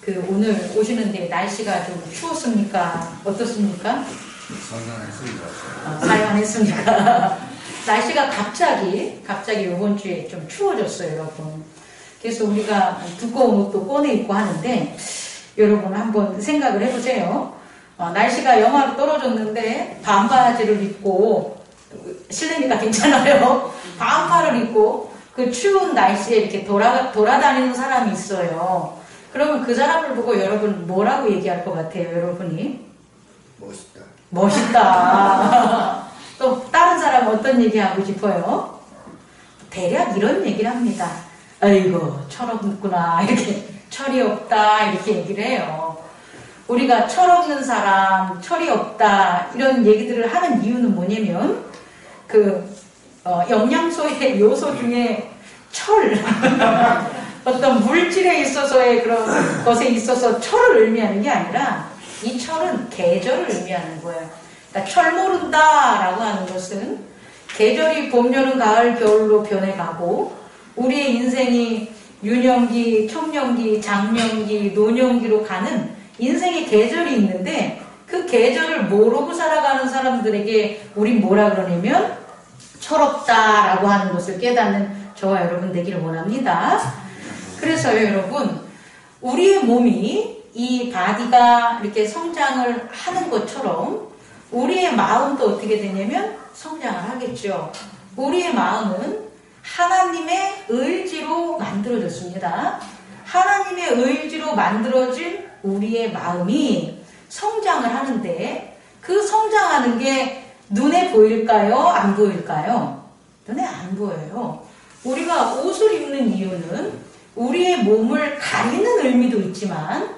오늘 오시는데 날씨가 좀 추웠습니까? 어떻습니까? 상관했습니다. 사용했습니까? 날씨가 갑자기 이번 주에 좀 추워졌어요, 여러분. 그래서 우리가 두꺼운 옷도 꺼내 입고 하는데, 여러분 한번 생각을 해보세요. 날씨가 영하로 떨어졌는데 반바지를 입고, 실내니까 괜찮아요. 반팔을 입고 그 추운 날씨에 이렇게 돌아다니는 사람이 있어요. 그러면 그 사람을 보고 여러분 뭐라고 얘기할 것 같아요, 여러분이? 멋있다. 멋있다. 또 다른 사람 어떤 얘기하고 싶어요? 대략 이런 얘기를 합니다. 아이고 철없구나, 이렇게 철이 없다, 이렇게 얘기를 해요. 우리가 철없는 사람, 철이 없다 이런 얘기들을 하는 이유는 뭐냐면 영양소의 요소 중에 철 어떤 물질에 있어서의 그런 것에 있어서 철을 의미하는 게 아니라 이 철은 계절을 의미하는 거예요. 그러니까 철 모른다라고 하는 것은 계절이 봄, 여름, 가을, 겨울로 변해가고 우리의 인생이 유년기, 청년기, 장년기, 노년기로 가는 인생의 계절이 있는데 그 계절을 모르고 살아가는 사람들에게 우린 뭐라 그러냐면 철없다라고 하는 것을 깨닫는 저와 여러분 되기를 원합니다. 그래서요, 여러분, 우리의 몸이 이 바디가 이렇게 성장을 하는 것처럼 우리의 마음도 어떻게 되냐면 성장을 하겠죠. 우리의 마음은 하나님의 의지로 만들어졌습니다. 하나님의 의지로 만들어진 우리의 마음이 성장을 하는데 그 성장하는 게 눈에 보일까요? 안 보일까요? 눈에 안 보여요. 우리가 옷을 입는 이유는 우리의 몸을 가리는 의미도 있지만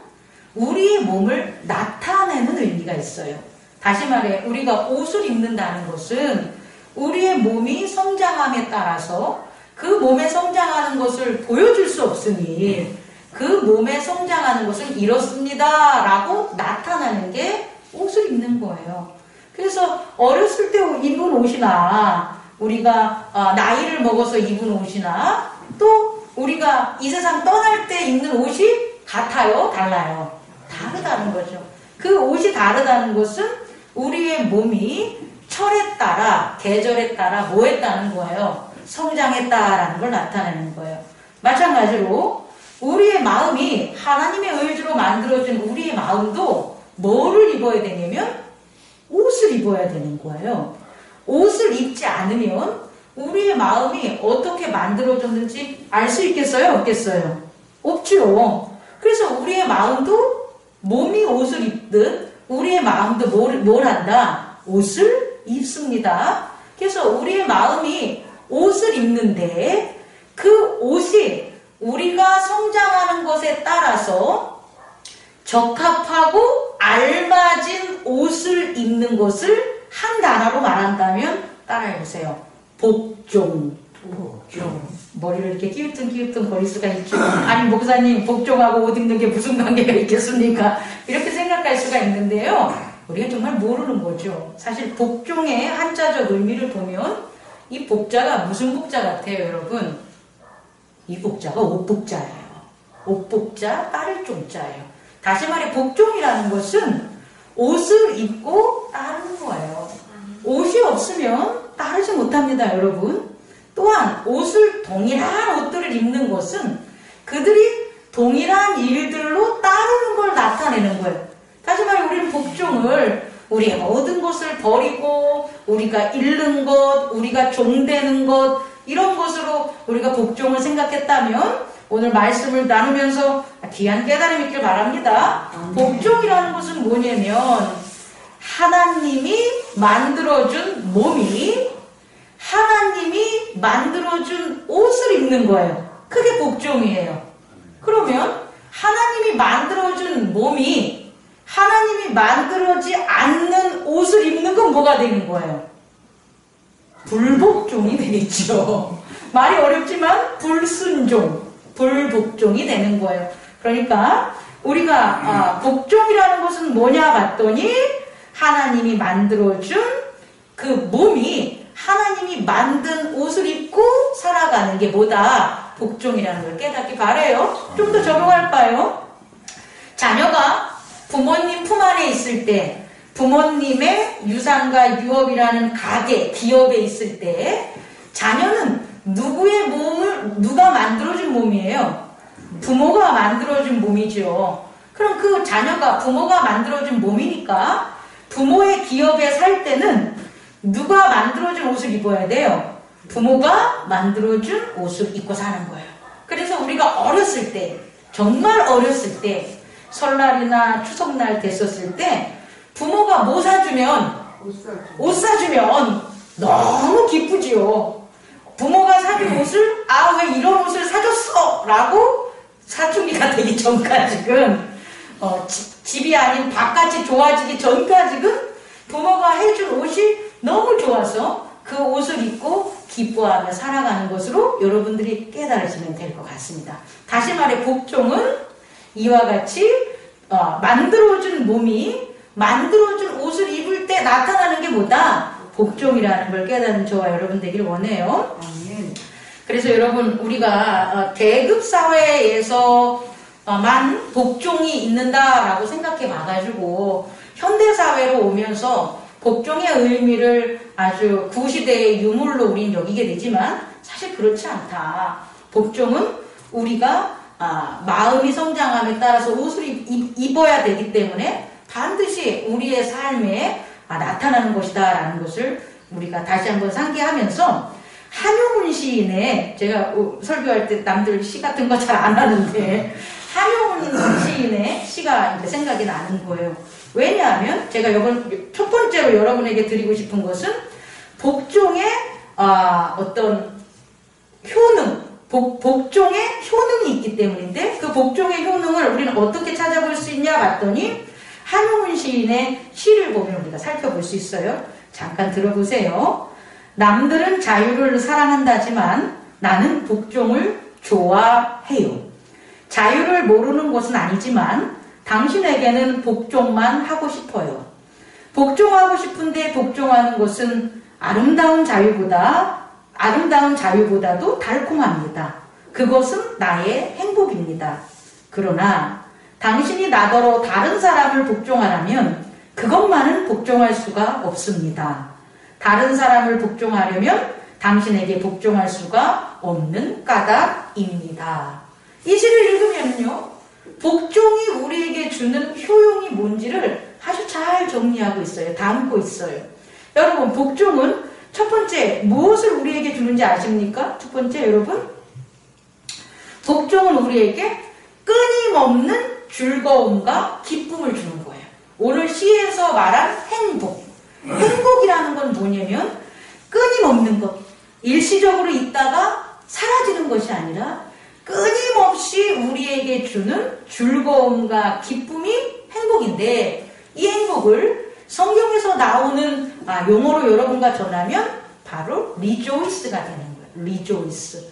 우리의 몸을 나타내는 의미가 있어요. 다시 말해 우리가 옷을 입는다는 것은 우리의 몸이 성장함에 따라서 그 몸에 성장하는 것을 보여줄 수 없으니 그 몸에 성장하는 것은 이렇습니다 라고 나타나는 게 옷을 입는 거예요. 그래서 어렸을 때 입은 옷이나 우리가 나이를 먹어서 입은 옷이나 또 우리가 이 세상 떠날 때 입는 옷이 같아요? 달라요? 다르다는 거죠. 그 옷이 다르다는 것은 우리의 몸이 철에 따라 계절에 따라 뭐 했다는 거예요? 성장했다라는 걸 나타내는 거예요. 마찬가지로 우리의 마음이 하나님의 의지로 만들어진 우리의 마음도 뭐를 입어야 되냐면 옷을 입어야 되는 거예요. 옷을 입지 않으면 우리의 마음이 어떻게 만들어졌는지 알 수 있겠어요? 없겠어요? 없죠. 그래서 우리의 마음도 몸이 옷을 입듯 우리의 마음도 뭘 한다? 옷을 입습니다. 그래서 우리의 마음이 옷을 입는데 그 옷이 우리가 성장하는 것에 따라서 적합하고 알맞은 옷을 입는 것을 한 단어로 말한다면 따라해보세요. 복종. 머리를 이렇게 끼우뚱 거릴 수가 있죠. 아니 목사님 복종하고 옷 입는 게 무슨 관계가 있겠습니까? 이렇게 생각할 수가 있는데요. 우리가 정말 모르는 거죠. 사실 복종의 한자적 의미를 보면 이 복자가 무슨 복자 같아요, 여러분? 이 복자가 옷복자예요. 옷복자, 따를 종자예요. 다시 말해 복종이라는 것은 옷을 입고 따르는 거예요. 옷이 없으면 따르지 못합니다, 여러분. 또한 동일한 옷들을 입는 것은 그들이 동일한 일들로 따르는 걸 나타내는 거예요. 다시 말해 우리는 복종을 우리의 모든 것을 버리고 우리가 잃는 것, 우리가 종되는 것 이런 것으로 우리가 복종을 생각했다면 오늘 말씀을 나누면서 귀한 깨달음이 있길 바랍니다. 복종이라는 것은 뭐냐면 하나님이 만들어준 몸이 하나님이 만들어준 옷을 입는 거예요. 그게 복종이에요. 그러면 하나님이 만들어준 몸이 하나님이 만들어지 않는 옷을 입는 건 뭐가 되는 거예요? 불복종이 되겠죠. 말이 어렵지만 불순종, 불복종이 되는 거예요. 그러니까 우리가 복종이라는 것은 뭐냐 봤더니 하나님이 만들어준 그 몸이 하나님이 만든 옷을 입고 살아가는 게 뭐다? 복종이라는 걸 깨닫기 바래요. 좀 더 적용할까요? 때, 부모님의 유산과 유업이라는 가게, 기업에 있을 때 자녀는 누구의 몸을 누가 만들어준 몸이에요? 부모가 만들어준 몸이죠. 그럼 그 자녀가 부모가 만들어준 몸이니까 부모의 기업에 살 때는 누가 만들어준 옷을 입어야 돼요? 부모가 만들어준 옷을 입고 사는 거예요. 그래서 우리가 어렸을 때, 정말 어렸을 때, 설날이나 추석날 됐었을 때 부모가 뭐 사주면, 옷 사주면 너무 기쁘지요. 부모가 사준 옷을, 아, 왜 이런 옷을 사줬어? 라고 사춘기가 되기 전까지는, 집이 아닌 바깥이 좋아지기 전까지는 부모가 해준 옷이 너무 좋아서 그 옷을 입고 기뻐하며 살아가는 것으로 여러분들이 깨달으시면 될 것 같습니다. 다시 말해, 복종은 이와 같이 만들어준 몸이 만들어준 옷을 입을 때 나타나는 게 뭐다? 복종이라는 걸 깨닫는 저와 여러분 되기를 원해요. 그래서 여러분, 우리가 계급 사회에서만 복종이 있는다라고 생각해 봐가지고 현대 사회로 오면서 복종의 의미를 아주 구시대의 유물로 우린 여기게 되지만 사실 그렇지 않다. 복종은 우리가 마음이 성장함에 따라서 옷을 입어야 되기 때문에 반드시 우리의 삶에 나타나는 것이다 라는 것을 우리가 다시 한번 상기하면서, 한용운 시인의, 제가 설교할 때 남들 시 같은 거 잘 안 하는데 한용운 시인의 시가 이제 생각이 나는 거예요. 왜냐하면 제가 첫 번째로 여러분에게 드리고 싶은 것은 복종의 어떤 효능, 복종의 효능이 있기 때문인데, 그 복종의 효능을 우리는 어떻게 찾아볼 수 있냐 봤더니 한용운 시인의 시를 보면 우리가 살펴볼 수 있어요. 잠깐 들어보세요. 남들은 자유를 사랑한다지만 나는 복종을 좋아해요. 자유를 모르는 것은 아니지만 당신에게는 복종만 하고 싶어요. 복종하고 싶은데 복종하는 것은 아름다운 자유보다도 달콤합니다. 그것은 나의 행복입니다. 그러나 당신이 나더러 다른 사람을 복종하라면 그것만은 복종할 수가 없습니다. 다른 사람을 복종하려면 당신에게 복종할 수가 없는 까닭입니다. 이 시를 읽으면요, 복종이 우리에게 주는 효용이 뭔지를 아주 잘 정리하고 있어요. 담고 있어요. 여러분, 복종은 첫 번째 무엇을 우리에게 주는지 아십니까? 첫 번째, 여러분, 복종은 우리에게 끊임없는 즐거움과 기쁨을 주는 거예요. 오늘 시에서 말한 행복이라는 건 뭐냐면 끊임없는 것, 일시적으로 있다가 사라지는 것이 아니라 끊임없이 우리에게 주는 즐거움과 기쁨이 행복인데, 이 행복을 성경에서 나오는 용어로 여러분과 전하면 바로 rejoice가 되는 거예요. rejoice.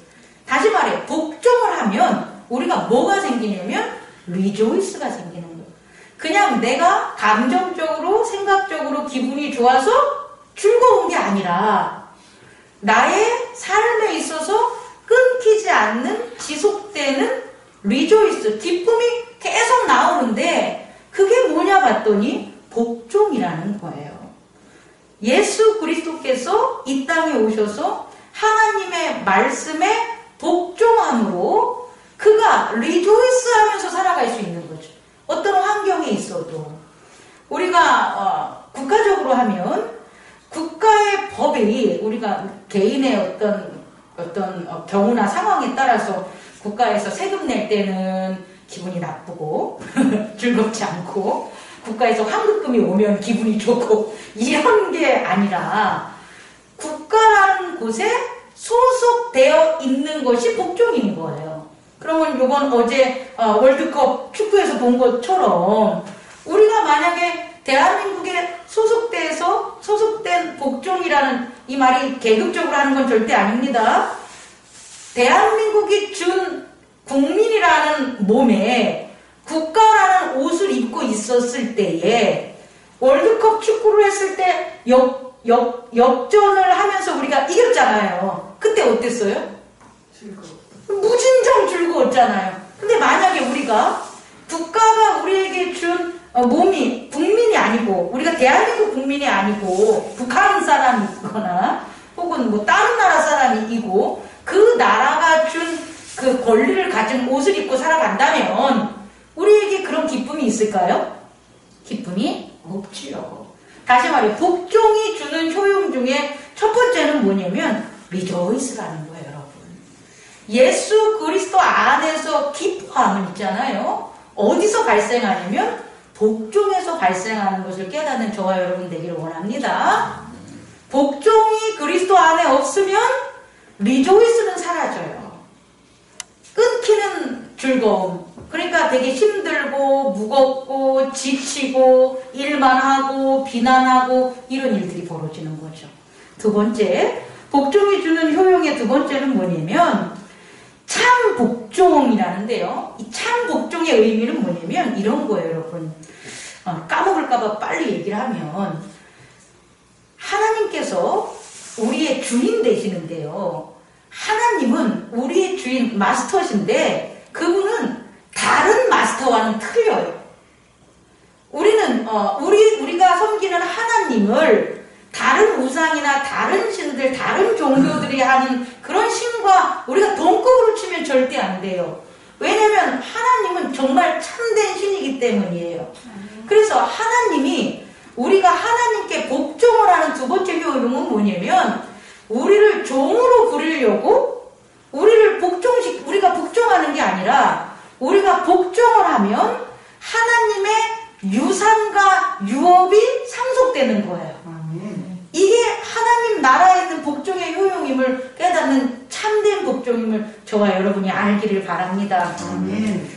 다시 말해, 복종을 하면 우리가 뭐가 생기냐면 rejoice가 생기는 거예요. 그냥 내가 감정적으로, 생각적으로 기분이 좋아서 즐거운 게 아니라 나의 삶에 있어서 끊기지 않는, 지속되는 rejoice, 기쁨이 계속 나오는데 그게 뭐냐 봤더니 복종이라는 거예요. 예수 그리스도께서 이 땅에 오셔서 하나님의 말씀에 복종함으로 그가 리조이스 하면서 살아갈 수 있는 거죠. 어떤 환경에 있어도. 우리가 국가적으로 하면 국가의 법이, 우리가 개인의 어떤 경우나 상황에 따라서 국가에서 세금 낼 때는 기분이 나쁘고 즐겁지 않고, 국가에서 환급금이 오면 기분이 좋고, 이런 게 아니라 국가라는 곳에 소속되어 있는 것이 복종인 거예요. 그러면 요번 어제 월드컵 축구에서 본 것처럼 우리가 만약에 대한민국에 소속된 복종이라는, 이 말이 계급적으로 하는 건 절대 아닙니다. 대한민국이 준 국민이라는 몸에 국가라는 옷을 입고 있었을 때에 월드컵 축구를 했을 때 역전을 하면서 우리가 이겼잖아요. 그때 어땠어요? 무진장 즐거웠잖아요. 근데 만약에 우리가 국가가 우리에게 준 몸이 국민이 아니고 아니고, 우리가 대한민국 국민이 아니고 북한 사람이거나 혹은 뭐 다른 나라 사람이고 그 나라가 준 그 권리를 가진 옷을 입고 살아간다면 우리에게 그런 기쁨이 있을까요? 기쁨이 없지요. 다시 말해 복종이 주는 효용 중에 첫 번째는 뭐냐면 리조이스라는 거예요, 여러분. 예수 그리스도 안에서 기뻐함은 있잖아요. 어디서 발생하냐면 복종에서 발생하는 것을 깨닫는 저와 여러분 되기를 원합니다. 복종이 그리스도 안에 없으면 리조이스는 사라져요. 끊기는 즐거움. 그러니까 되게 힘들고 무겁고 지치고 일만 하고 비난하고 이런 일들이 벌어지는 거죠. 두 번째, 복종이 주는 효용의 두 번째는 뭐냐면 참 복종이라는데요. 이 참 복종의 의미는 뭐냐면 이런 거예요, 여러분. 까먹을까봐 빨리 얘기를 하면 하나님께서 우리의 주인 되시는데요. 하나님은 우리의 주인 마스터신데 그분은 다른 마스터와는 틀려요. 우리가 섬기는 하나님을 다른 우상이나 다른 신들, 다른 종교들이 하는 그런 신과 우리가 동급으로 치면 절대 안 돼요. 왜냐면 하나님은 정말 참된 신이기 때문이에요. 그래서 하나님이 우리가 하나님께 복종을 하는 두 번째 효용은 뭐냐면 우리를 종으로 부리려고 우리가 복종하는 게 아니라 우리가 복종을 하면 하나님의 유산과 유업이 상속되는 거예요. 이게 하나님 나라에 있는 복종의 효용임을 깨닫는 참된 복종임을 저와 여러분이 알기를 바랍니다.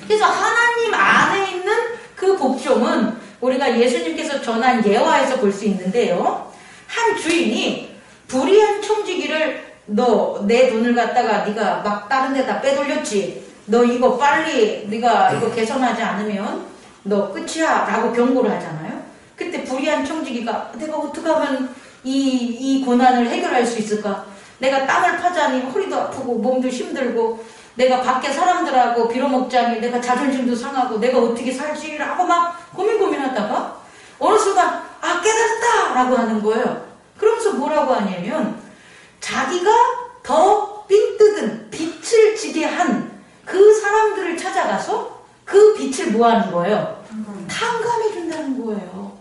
그래서 하나님 안에 있는 그 복종은 우리가 예수님께서 전한 예화에서 볼 수 있는데요. 한 주인이 불의한 청지기를 너 내 돈을 갖다가 네가 막 다른 데다 빼돌렸지. 너 이거 빨리 네가 이거 개선하지 않으면 너 끝이야 라고 경고를 하잖아요. 그때 불의한 청지기가 내가 어떻게 하면 이 고난을 해결할 수 있을까? 내가 땅을 파자니 허리도 아프고 몸도 힘들고 내가 밖에 사람들하고 빌어먹자니 내가 자존심도 상하고 내가 어떻게 살지? 라고 막 고민하다가 어느 순간 깨달았다! 라고 하는 거예요. 그러면서 뭐라고 하냐면 자기가 더 삥 뜯은 빛을 지게 한 그 사람들을 찾아가서 그 빛을 뭐 하는 거예요? 탕감해 준다는 거예요.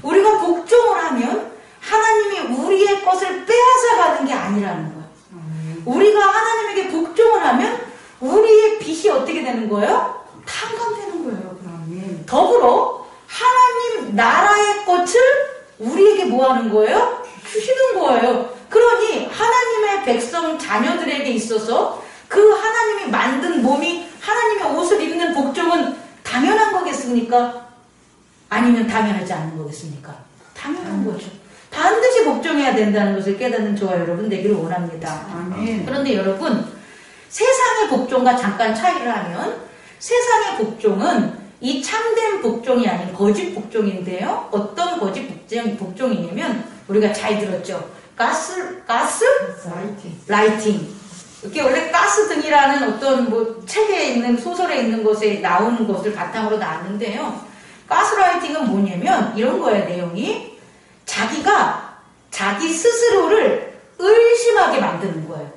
우리가 복종을 하면 하나님이 우리의 것을 빼앗아가는 게 아니라는 거예요. 우리가 하나님에게 복종을 하면 우리의 빚이 어떻게 되는 거예요? 탕감되는 거예요. 더불어 하나님 나라의 것을 우리에게 뭐 하는 거예요? 주시는 거예요. 그러니 하나님의 백성 자녀들에게 있어서 그 하나님이 만든 몸이 하나님의 옷을 입는 복종은 당연한 거겠습니까? 아니면 당연하지 않는 거겠습니까? 당연한 거죠. 반드시 복종해야 된다는 것을 깨닫는 저와 여러분 되기를 원합니다. 그런데 여러분, 세상의 복종과 잠깐 차이를 하면 세상의 복종은 이 참된 복종이 아닌 거짓 복종인데요. 어떤 거짓 복종이냐면 우리가 잘 들었죠. 가스 라이팅. 이게 원래 가스등이라는 어떤 뭐 책에 있는 소설에 있는 것에 나오는 것을 바탕으로 나왔는데요. 가스라이팅은 뭐냐면 이런 거예요. 내용이 자기가 자기 스스로를 의심하게 만드는 거예요.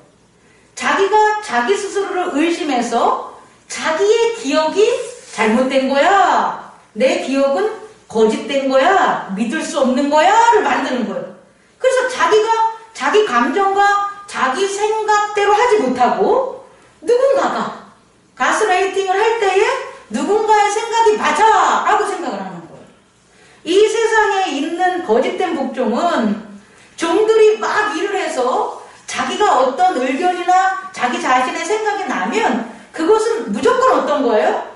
자기가 자기 스스로를 의심해서 자기의 기억이 잘못된 거야, 내 기억은 거짓된 거야, 믿을 수 없는 거야를 만드는 거예요. 그래서 자기가 자기 감정과 자기 생각대로 하지 못하고 누군가가 가스라이팅을 할 때에 누군가의 생각이 맞아 라고 생각을 하는 거예요. 이 세상에 있는 거짓된 복종은 종들이 막 일을 해서 자기가 어떤 의견이나 자기 자신의 생각이 나면 그것은 무조건 어떤 거예요?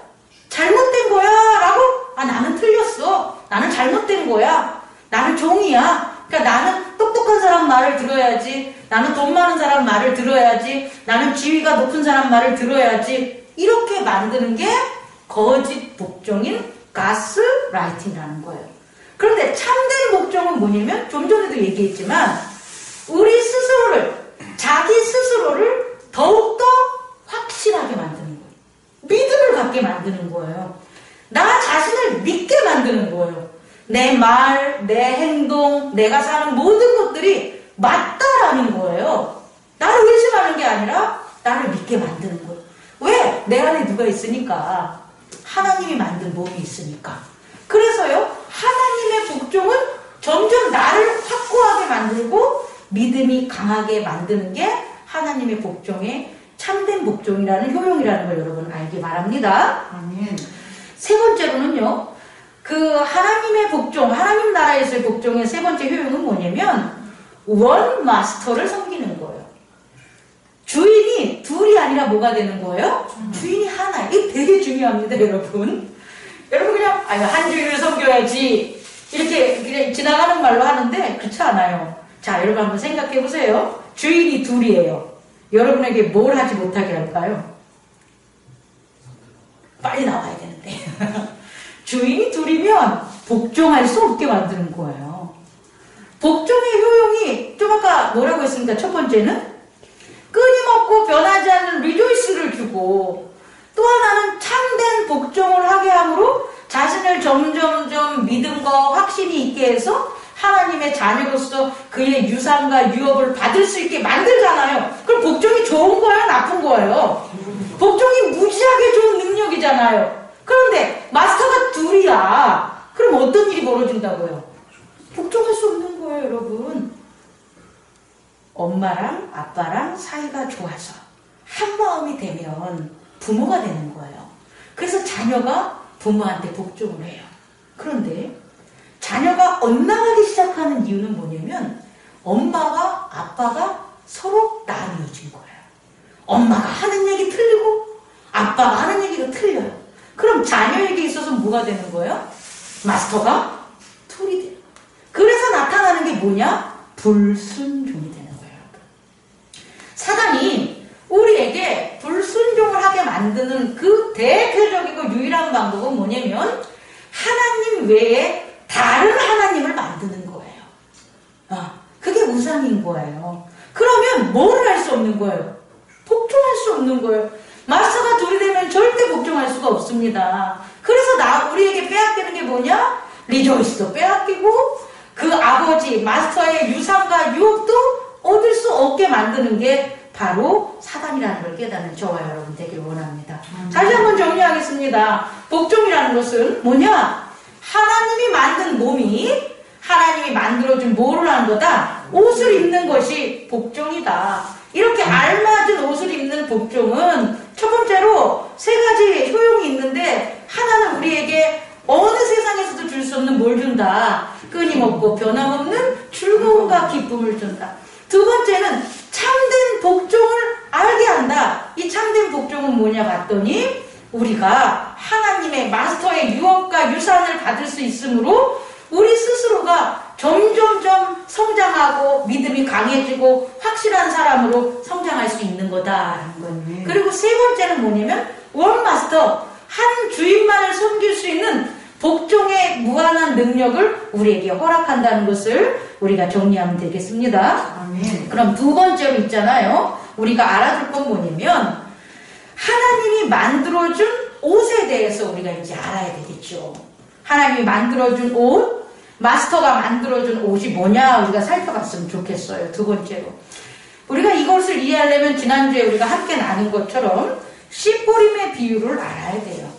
잘못된 거야 라고 나는 틀렸어, 나는 잘못된 거야, 나는 종이야, 그러니까 나는 똑똑한 사람 말을 들어야지, 나는 돈 많은 사람 말을 들어야지, 나는 지위가 높은 사람 말을 들어야지, 이렇게 만드는 게 거짓 복종인 가스라이팅이라는 거예요. 그런데 참된 복종은 뭐냐면 좀 전에도 얘기했지만 우리 스스로를, 자기 스스로를 더욱더 확실하게 만드는 거예요. 믿음을 갖게 만드는 거예요. 나 자신을 믿게 만드는 거예요. 내 말, 내 행동, 내가 사는 모든 것들이 맞다라는 거예요. 나를 의심하는 게 아니라 나를 믿게 만드는 거예요. 왜? 내 안에 누가 있으니까. 하나님이 만든 몸이 있으니까. 그래서요, 하나님의 복종은 점점 나를 확고하게 만들고 믿음이 강하게 만드는 게 하나님의 복종의 참된 복종이라는 효용이라는 걸 여러분 알기 바랍니다. 아멘. 세 번째로는요, 그 하나님의 복종, 하나님 나라에서의 복종의 세 번째 효용은 뭐냐면 원 마스터를 섬기는 거예요. 주인이 둘이 아니라 뭐가 되는 거예요? 주인이 하나. 이게 되게 중요합니다, 여러분. 여러분 그냥 한 주인을 섬겨야지 이렇게 그냥 지나가는 말로 하는데 그렇지 않아요. 자, 여러분 한번 생각해 보세요. 주인이 둘이에요. 여러분에게 뭘 하지 못하게 할까요? 빨리 나와야 되는데. 주인이 둘이면 복종할 수 없게 만드는 거예요. 복종의 효용이 좀 아까 뭐라고 했습니까? 첫 번째는 끊임없고 변하지 않는 리조이스를 주고, 또 하나는 참된 복종을 하게 함으로 자신을 점점점 믿음과 확신이 있게 해서 하나님의 자녀로서 그의 유산과 유업을 받을 수 있게 만들잖아요. 그럼 복종이 좋은 거예요? 나쁜 거예요? 복종이 무지하게 좋은 능력이잖아요. 그런데 마스터가 둘이야. 그럼 어떤 일이 벌어진다고요? 복종할 수 없는 거예요, 여러분. 엄마랑 아빠랑 사이가 좋아서 한 마음이 되면 부모가 되는 거예요. 그래서 자녀가 부모한테 복종을 해요. 그런데 자녀가 엇나가기 시작하는 이유는 뭐냐면 엄마와 아빠가 서로 나뉘어진 거예요. 엄마가 하는 얘기 틀리고 아빠가 하는 얘기가 틀려요. 그럼 자녀에게 있어서 뭐가 되는 거예요? 마스터가 둘이 돼요. 그래서 나타나는 게 뭐냐? 불순종이 되는 거예요. 사단이 우리에게 불순종을 하게 만드는 그 대표적이고 유일한 방법은 뭐냐면 하나님 외에 다른 하나님을 만드는 거예요. 그게 우상인 거예요. 그러면 뭐를 할 수 없는 거예요? 복종할 수 없는 거예요. 마스터가 둘이 되면 절대 복종할 수가 없습니다. 그래서 우리에게 빼앗기는 게 뭐냐? 리조이스도 빼앗기고 그 아버지 마스터의 유산과 유업도 얻을 수 없게 만드는 게 바로 사단이라는 걸 깨닫는 저와 여러분 되기를 원합니다. 다시 한번 정리하겠습니다. 복종이라는 것은 뭐냐? 하나님이 만든 몸이 하나님이 만들어준 뭐를 하는 거다? 옷을 입는 것이 복종이다. 이렇게 알맞은 옷을 입는 복종은 첫 번째로 세 가지 효용이 있는데, 하나는 우리에게 어느 세상에서도 줄 수 없는 뭘 준다? 끊임없고 변함없는 즐거움과 기쁨을 준다. 두 번째는 참된 복종을 알게 한다. 이 참된 복종은 뭐냐 봤더니 우리가 하나님의 마스터의 유업과 유산을 받을 수 있으므로 우리 스스로가 점점점 성장하고 믿음이 강해지고 확실한 사람으로 성장할 수 있는 거다라는 거예요. 그리고 세 번째는 뭐냐면 원마스터, 한 주인만을 섬길 수 있는 복종의 무한한 능력을 우리에게 허락한다는 것을 우리가 정리하면 되겠습니다. 아멘. 그럼 두 번째로 있잖아요. 우리가 알아둘 건 뭐냐면 하나님이 만들어준 옷에 대해서 우리가 이제 알아야 되겠죠. 하나님이 만들어준 옷, 마스터가 만들어준 옷이 뭐냐 우리가 살펴봤으면 좋겠어요. 두 번째로 우리가 이것을 이해하려면 지난주에 우리가 함께 나눈 것처럼 씨뿌림의 비유를 알아야 돼요.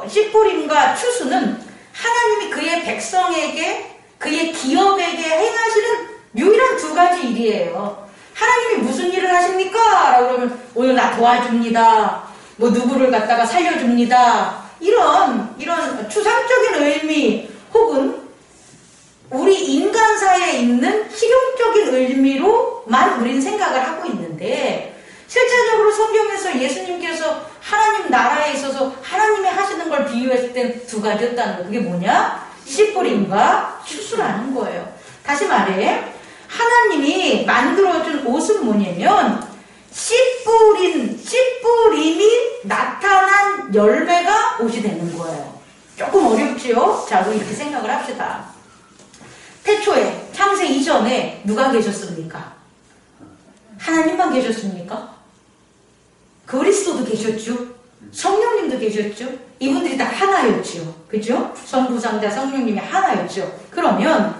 씨뿌림과 추수는 하나님이 그의 백성에게, 그의 기업에게 행하시는 유일한 두 가지 일이에요. 하나님이 무슨 일을 하십니까? 라고 그러면 오늘 나 도와줍니다. 뭐 누구를 갖다가 살려줍니다. 이런 추상적인 의미 혹은 우리 인간사에 있는 실용적인 의미로만 우리는 생각을 하고 있는데, 실제적으로 성경에서 예수님께서 하나님 나라에 있어서 하나님이 하시는 걸 비유했을 땐 두 가지였다는 거. 그게 뭐냐? 씨뿌림과 추수라는 거예요. 다시 말해 하나님이 만들어준 옷은 뭐냐면 씨뿌림이 나타난 열매가 옷이 되는 거예요. 조금 어렵지요? 자, 우리 이렇게 생각을 합시다. 태초에 창세 이전에 누가 계셨습니까? 하나님만 계셨습니까? 그리스도도 계셨죠? 성령님도 계셨죠? 이분들이 다 하나였지요. 그죠? 성부, 성자, 성령님이 하나였죠. 그러면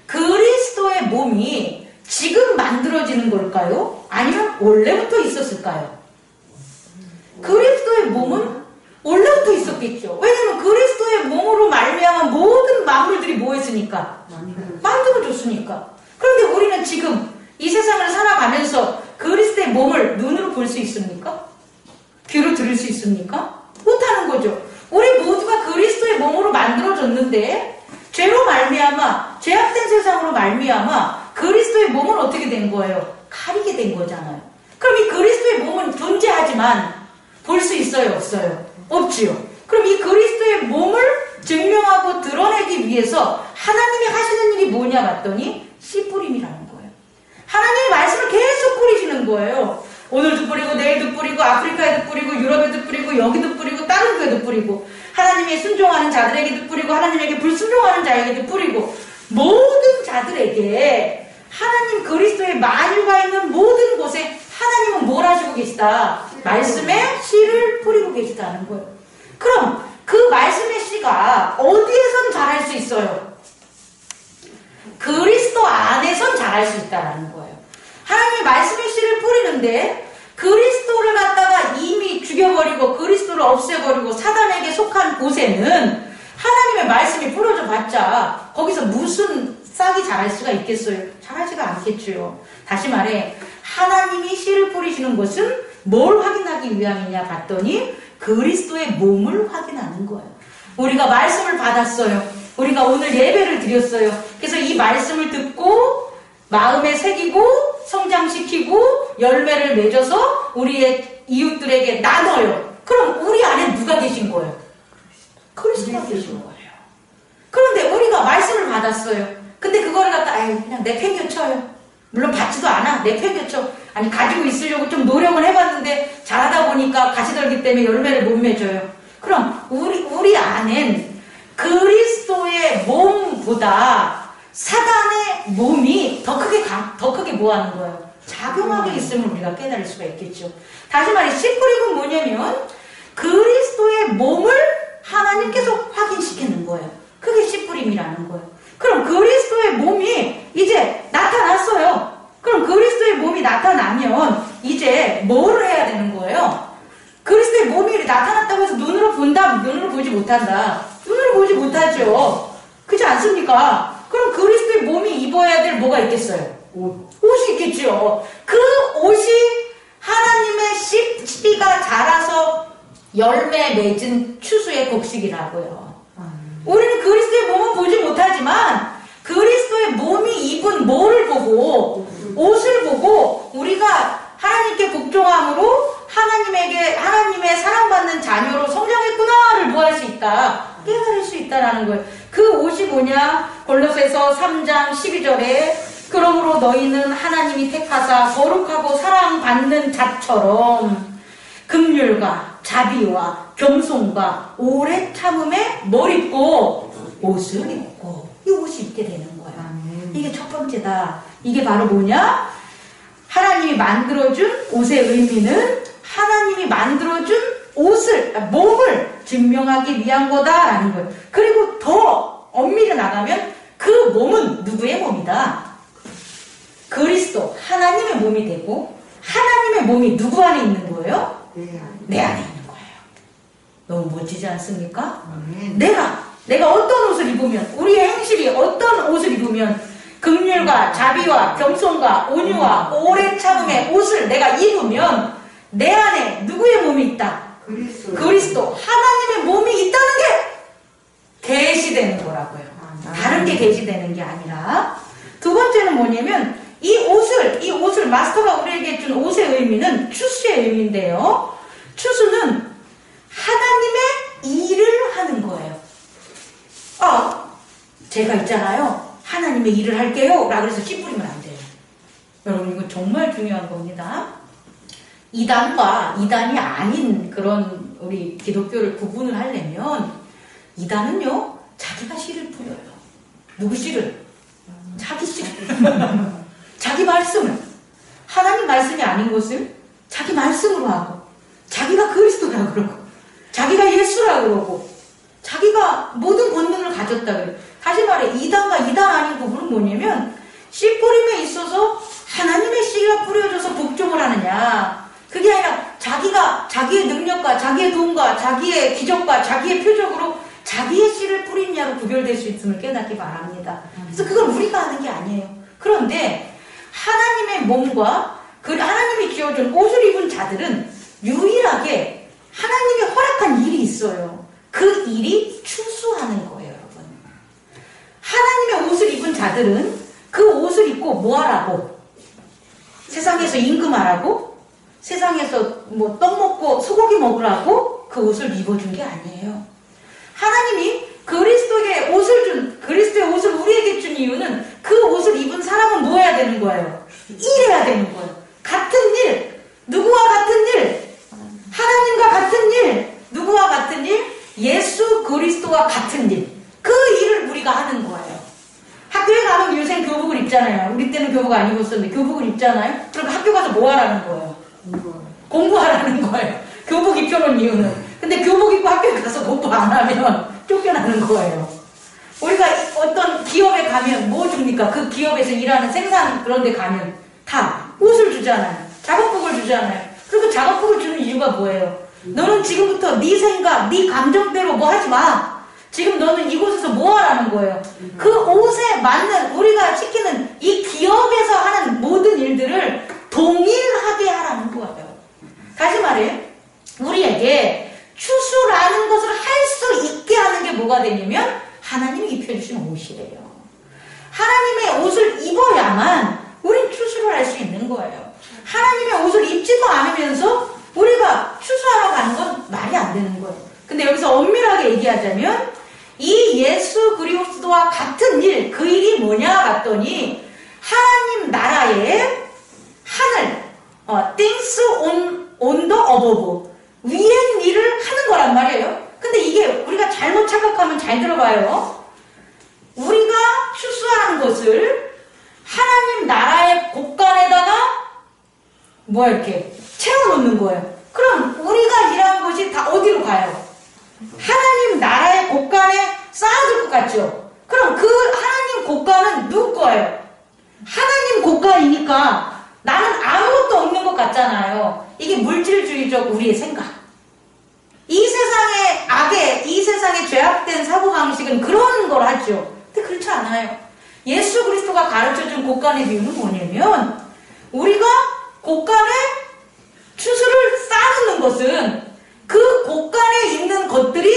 그리스도의 몸이 지금 만들어지는 걸까요? 아니면 원래부터 있었을까요? 그리스도의 몸은 원래부터 있었겠죠. 왜냐면 그리스도의 몸으로 말미암아 모든 만물들이 뭐 했으니까? 만들어졌으니까. 그런데 우리는 지금 이 세상을 살아가면서 그리스도의 몸을 눈으로 볼 수 있습니까? 귀로 들을 수 있습니까? 못하는 거죠. 우리 모두가 그리스도의 몸으로 만들어졌는데 죄로 말미암아, 죄악된 세상으로 말미암아 그리스도의 몸은 어떻게 된 거예요? 가리게 된 거잖아요. 그럼 이 그리스도의 몸은 존재하지만 볼 수 있어요? 없어요? 없지요. 그럼 이 그리스도의 몸을 증명하고 드러내기 위해서 하나님이 하시는 일이 뭐냐 봤더니 씨 뿌림이라는 거예요. 하나님의 말씀을 계속 뿌리시는 거예요. 오늘도 뿌리고 내일도 뿌리고 아프리카에도 뿌리고 유럽에도 뿌리고 여기도 뿌리고 다른 교회도 뿌리고 하나님의 순종하는 자들에게도 뿌리고 하나님에게 불순종하는 자에게도 뿌리고 모든 자들에게 하나님 그리스도의 만유가 있는 모든 곳에 하나님은 뭘 하시고 계시다? 말씀의 씨를 뿌리고 계시다는 거예요. 그럼 그 말씀의 씨가 어디에선 자랄 수 있어요? 그리스도 안에선 자랄 수 있다는 거예요. 하나님의 말씀의 씨를 뿌리는데 그리스도를 갖다가 이미 죽여버리고 그리스도를 없애버리고 사단에게 속한 곳에는 하나님의 말씀이 뿌려져 봤자 거기서 무슨 싹이 자랄 수가 있겠어요? 자라지가 않겠죠. 다시 말해 하나님이 씨를 뿌리시는 것은 뭘 확인하기 위함이냐 봤더니 그리스도의 몸을 확인하는 거예요. 우리가 말씀을 받았어요. 우리가 오늘 예배를 드렸어요. 그래서 이 말씀을 듣고 마음에 새기고 성장시키고 열매를 맺어서 우리의 이웃들에게 나눠요. 그럼 우리 안에 누가 계신 거예요? 그리스도가 계신 거예요. 그런데 우리가 말씀을 받았어요. 근데 그거를 갖다 그냥 내팽겨쳐요. 물론 받지도 않아. 내팽겨쳐. 아니 가지고 있으려고 좀 노력을 해봤는데 잘하다 보니까 가시떨기 때문에 열매를 못 맺어요. 그럼 우리 안엔 그리스도의 몸보다 사단의 몸이 더 크게 뭐 하는 거예요? 작용하게 있음을 우리가 깨달을 수가 있겠죠. 다시 말해 씨 뿌리고 뭐냐면 그리스도의 몸을 하나님께서 확인시키는 거예요. 그게 씨 뿌림이라는 거예요. 그럼 그리스도의 몸이 이제 나타났어요. 그럼 그리스도의 몸이 나타나면 이제 뭐를 해야 되는 거예요? 그리스도의 몸이 나타났다고 해서 눈으로 본다? 눈으로 보지 못한다. 눈으로 보지 못하죠. 그렇지 않습니까? 그럼 그리스도의 몸이 입어야 될 뭐가 있겠어요? 옷이 있겠죠. 그 옷이 하나님의 씨가 자라서 열매 맺은 추수의 곡식이라고요. 우리는 그리스도의 몸은 보지 못하지만 그리스도의 몸이 입은 뭐를 보고 옷을 보고 우리가 하나님께 복종함으로 하나님의 사랑받는 자녀로 성장했구나를 뭐 할 수 있다? 깨달을 수 있다라는 거예요. 그 옷이 뭐냐? 골로새서 3장 12절에 그러므로 너희는 하나님이 택하사 거룩하고 사랑받는 자처럼 긍휼과 자비와 겸손과 오래 참음에 뭘 입고? 옷을 입고 이 옷이 입게 되는 거야. 이게 첫 번째다. 이게 바로 뭐냐? 하나님이 만들어준 옷의 의미는 하나님이 만들어준 몸을 증명하기 위한 거다라는 거예요. 그리고 더 엄밀히 나가면 그 몸은 누구의 몸이다? 그리스도, 하나님의 몸이 되고 하나님의 몸이 누구 안에 있는 거예요? 내 안에 있는 거예요. 너무 멋지지 않습니까? 내가 어떤 옷을 입으면 우리의 행실이 어떤 옷을 입으면 긍휼과 자비와 겸손과 온유와 오래 참음의 옷을 내가 입으면 내 안에 누구의 몸이 있다? 그리스도 하나님의 몸이 있다는 게 계시되는 거라고요. 다른 게 계시되는 게 아니라. 두 번째는 뭐냐면 이 옷을 마스터가 우리에게 준 옷의 의미는 추수의 의미인데요. 추수는 하나님의 일을 하는 거예요. 제가 있잖아요. 하나님의 일을 할게요. 라고 해서 씨 뿌리면 안 돼요. 여러분 이거 정말 중요한 겁니다. 이단과 이단이 아닌 그런 우리 기독교를 구분을 하려면 이단은요. 자기가 씨를 뿌려요. 누구 씨를? 자기 씨를. 자기 말씀을. 하나님 말씀이 아닌 것을 자기 말씀으로 하고 자기가 그리스도라 그러고 자기가 예수라 그러고 자기가 모든 권능을 가졌다 그래요. 다시 말해 이단과 이단 아닌 부분은 뭐냐면 씨 뿌림에 있어서 하나님의 씨가 뿌려져서 복종을 하느냐, 그게 아니라 자기가 자기의 능력과 자기의 돈과 자기의 기적과 자기의 표적으로 자기의 씨를 뿌리냐로 구별될 수 있음을 깨닫기 바랍니다. 그래서 그건 우리가 하는 게 아니에요. 그런데 하나님의 몸과 그 하나님이 지어준 옷을 입은 자들은 유일하게 하나님이 허락한 일이 있어요. 그 일이 추수하는 거예요, 여러분. 하나님의 옷을 입은 자들은 그 옷을 입고 뭐 하라고? 세상에서 임금하라고? 세상에서 뭐 떡 먹고 소고기 먹으라고 그 옷을 입어준 게 아니에요. 하나님이 그리스도의 옷을 우리에게 준 이유는 그 옷을 입은 사람은 뭐 해야 되는 거예요? 일해야 되는 거예요. 같은 일. 누구와 같은 일? 하나님과 같은 일. 누구와 같은 일? 예수 그리스도와 같은 일. 그 일을 우리가 하는 거예요. 학교에 가면 요새 교복을 입잖아요. 우리 때는 교복 안 입었었는데 교복을 입잖아요. 그럼 학교 가서 뭐 하라는 거예요? 공부하라는 거예요. 교복 입혀놓은 이유는. 근데 교복 입고 학교에 가서 공부 안 하면 쫓겨나는 거예요. 우리가 어떤 기업에 가면 뭐 줍니까? 그 기업에서 일하는 생산 그런 데 가면 다 옷을 주잖아요. 작업복을 주잖아요. 그리고 작업복을 주는 이유가 뭐예요? 너는 지금부터 네 생각, 네 감정대로 뭐 하지 마. 지금 너는 이곳에서 뭐 하라는 거예요? 그 옷에 맞는 우리가 시키는 이 기업에서 하는 모든 일들을 동일하게 하라는 거예요. 다시 말해 우리에게 추수라는 것을 할 수 있게 하는 게 뭐가 되냐면 하나님이 입혀주신 옷이래요. 하나님의 옷을 입어야만 우린 추수를 할 수 있는 거예요. 하나님의 옷을 입지도 않으면서 우리가 추수하러 가는 건 말이 안 되는 거예요. 근데 여기서 엄밀하게 얘기하자면 이 예수 그리스도와 같은 일, 그 일이 뭐냐 봤더니 하나님 나라의 하늘, things on the above, 위엔 일을 하는 거란 말이에요. 근데 이게 우리가 잘못 착각하면 잘 들어봐요. 우리가 추수하는 것을 하나님 나라의 곳간에다가 뭐 이렇게 채워놓는 거예요. 그럼 우리가 일하는 것이 다 어디로 가요? 하나님 나라의 곳간에 쌓아질 것 같죠? 그럼 그 하나님 곳간은 누구 거예요? 하나님 곳간이니까 나는 아무것도 없는 것 같잖아요. 이게 물질주의적 우리의 생각. 이 세상의 악에, 이 세상에 죄악된 사고방식은 그런 걸 하죠. 근데 그렇지 않아요. 예수 그리스도가 가르쳐준 곳간의 비유는 뭐냐면 우리가 곳간에 추수를 쌓는 것은 그 곳간에 있는 것들이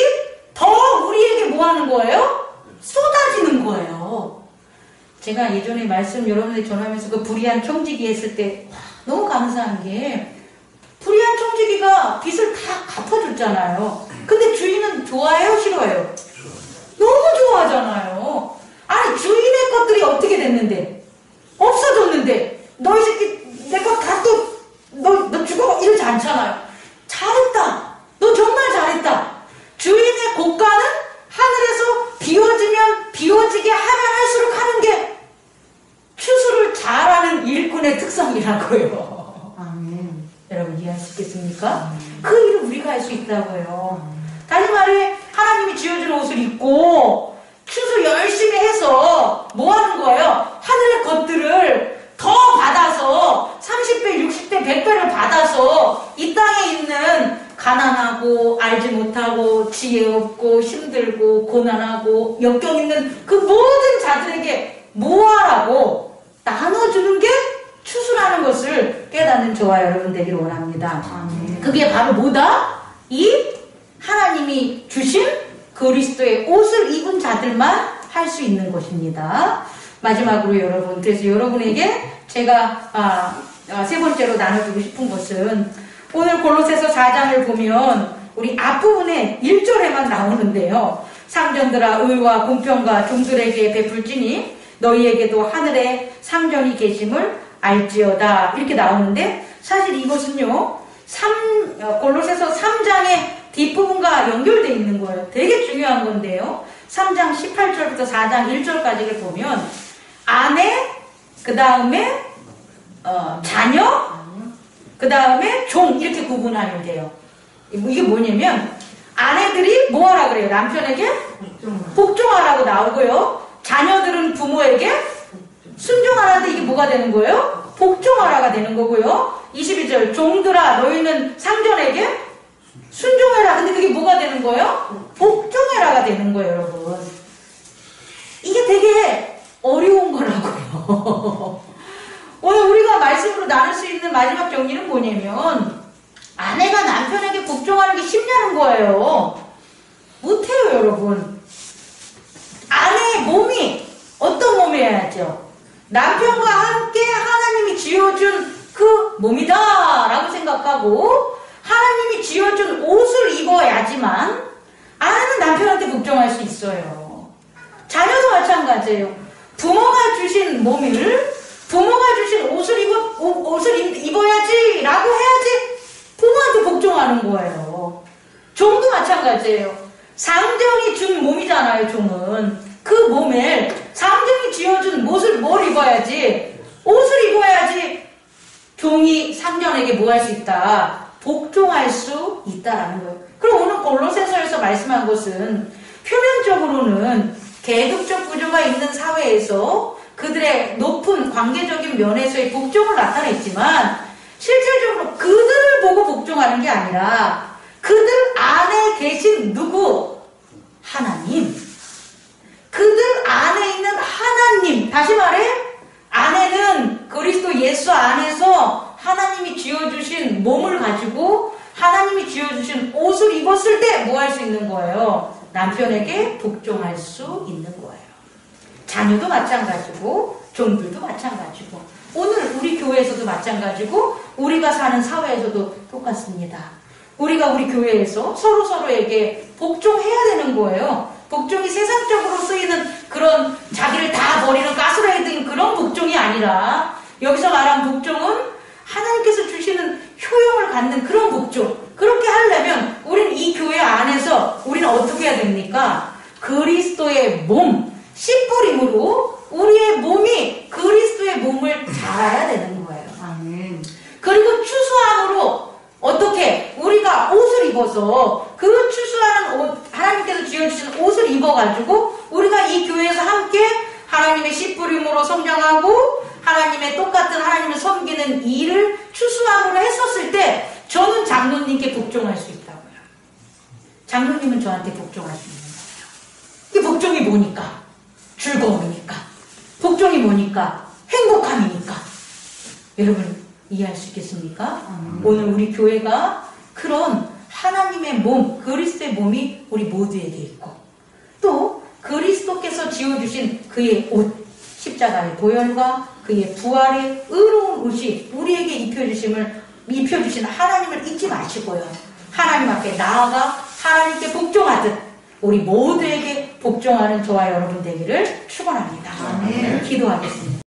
더 우리에게 뭐 하는 거예요? 쏟아지는 거예요. 제가 예전에 말씀 여러분들 전하면서 그 불의한 청지기 했을 때 너무 감사한 게 불의한 청지기가 빚을 다 갚아줬잖아요. 근데 주인은 좋아해요? 싫어해요? 너무 좋아하잖아요. 아니 주인의 것들이 어떻게 됐는데? 없어졌는데 너 이 새끼 내 것 다 또 너 죽어 이러지 않잖아요. 잘했다. 너 정말 잘했다. 주인의 곳간은 하늘에서 비워지면 비워지게 하면 할수록 하는 게 추수를 잘하는 일꾼의 특성이라고요. 아멘. 여러분 이해할 수 있겠습니까? 그 일을 우리가 할 수 있다고요. 다시 말해 하나님이 지어준 옷을 입고 추수 열심히 해서 뭐 하는 거예요? 하늘의 것들을 더 받아서 30배, 60배, 100배를 받아서 이 땅에 있는 가난하고 알지 못하고 지혜 없고 힘들고 고난하고 역경 있는 그 모든 자들에게 뭐하라고 나눠주는 게 추수라는 것을 깨닫는 저와 여러분 되기를 원합니다. 그게 바로 뭐다? 이 하나님이 주신 그리스도의 옷을 입은 자들만 할 수 있는 것입니다. 마지막으로 여러분, 그래서 여러분에게 제가 세 번째로 나눠주고 싶은 것은 오늘 골로새서 4장을 보면 우리 앞부분에 1절에만 나오는데요. 상전들아 의와 공평과 종들에게 베풀지니 너희에게도 하늘에 상전이 계심을 알지어다 이렇게 나오는데 사실 이것은요 골로새서 3장의 뒷부분과 연결되어 있는 거예요. 되게 중요한 건데요. 3장 18절부터 4장 1절까지를 보면 아내, 그 다음에 자녀, 그 다음에 종 이렇게 구분하면 돼요. 이게 뭐냐면 아내들이 뭐 하라 그래요? 남편에게 복종하라고 나오고요. 자녀들은 부모에게 순종하라는데 이게 뭐가 되는 거예요? 복종하라가 되는 거고요. 22절 종들아 너희는 상전에게 순종해라. 근데 그게 뭐가 되는 거예요? 복종해라가 되는 거예요, 여러분. 이게 되게 어려운 거라고요. 오늘 우리가 말씀으로 나눌 수 있는 마지막 정리는 뭐냐면 아내가 남편에게 복종하는 게 쉽냐는 거예요. 못해요, 여러분. 아내의 몸이 어떤 몸이어야죠? 남편과 함께 하나님이 지어준 그 몸이다 라고 생각하고 하나님이 지어준 옷을 입어야지만 아내는 남편한테 복종할 수 있어요. 자녀도 마찬가지예요. 부모가 주신 몸을 부모가 주신 옷을 입어야지 라고 해야지 부모한테 복종하는 거예요. 종도 마찬가지예요. 상정이 준 몸이잖아요, 종은. 그 몸에 상정이 지어준 뭘 입어야지, 옷을 입어야지 종이 상전에게 뭐 할 수 있다? 복종할 수 있다라는 거예요. 그럼 오늘 골로새서에서 말씀한 것은 표면적으로는 계급적 구조가 있는 사회에서 그들의 높은 관계적인 면에서의 복종을 나타냈지만 실질적으로 그들을 보고 복종하는 게 아니라 그들 안에 계신 누구? 하나님. 그들 안에 있는 하나님. 다시 말해 아내는 그리스도 예수 안에서 하나님이 지어주신 몸을 가지고 하나님이 지어주신 옷을 입었을 때 뭐 할 수 있는 거예요? 남편에게 복종할 수 있는 거예요. 자녀도 마찬가지고 종들도 마찬가지고 오늘 우리 교회에서도 마찬가지고 우리가 사는 사회에서도 똑같습니다. 우리가 우리 교회에서 서로에게 복종해야 되는 거예요. 복종이 세상적으로 쓰이는 그런 자기를 다 버리는 가스라이드인 그런 복종이 아니라 여기서 말한 복종은 하나님께서 주시는 효용을 갖는 그런 복종. 그렇게 하려면 우리는 이 교회 안에서 우리는 어떻게 해야 됩니까? 그리스도의 몸, 씨뿌림으로 우리의 몸이 그리스도의 몸을 자라야 되는 거예요. 아멘. 그리고 추수함으로 어떻게 우리가 옷을 입어서 그 추수하는 옷, 하나님께서 지어주신 옷을 입어가지고 우리가 이 교회에서 함께 하나님의 씨뿌림으로 성장하고 하나님의 똑같은 하나님을 섬기는 일을 추수함으로 했었을 때 저는 장로님께 복종할 수 있다고요. 장로님은 저한테 복종할 수 있는 거예요. 이 복종이 뭐니까? 즐거움이니까. 복종이 뭐니까? 행복함이니까. 여러분 이해할 수 있겠습니까? 오늘 우리 교회가 그런 하나님의 몸, 그리스도의 몸이 우리 모두에게 있고 또 그리스도께서 지어주신 그의 옷, 십자가의 보혈과 그의 부활의 의로운 옷이 우리에게 입혀주신 하나님을 잊지 마시고요. 하나님 앞에 나아가 하나님께 복종하듯 우리 모두에게 복종하는 저와 여러분 되기를 축원합니다. 아멘. 기도하겠습니다.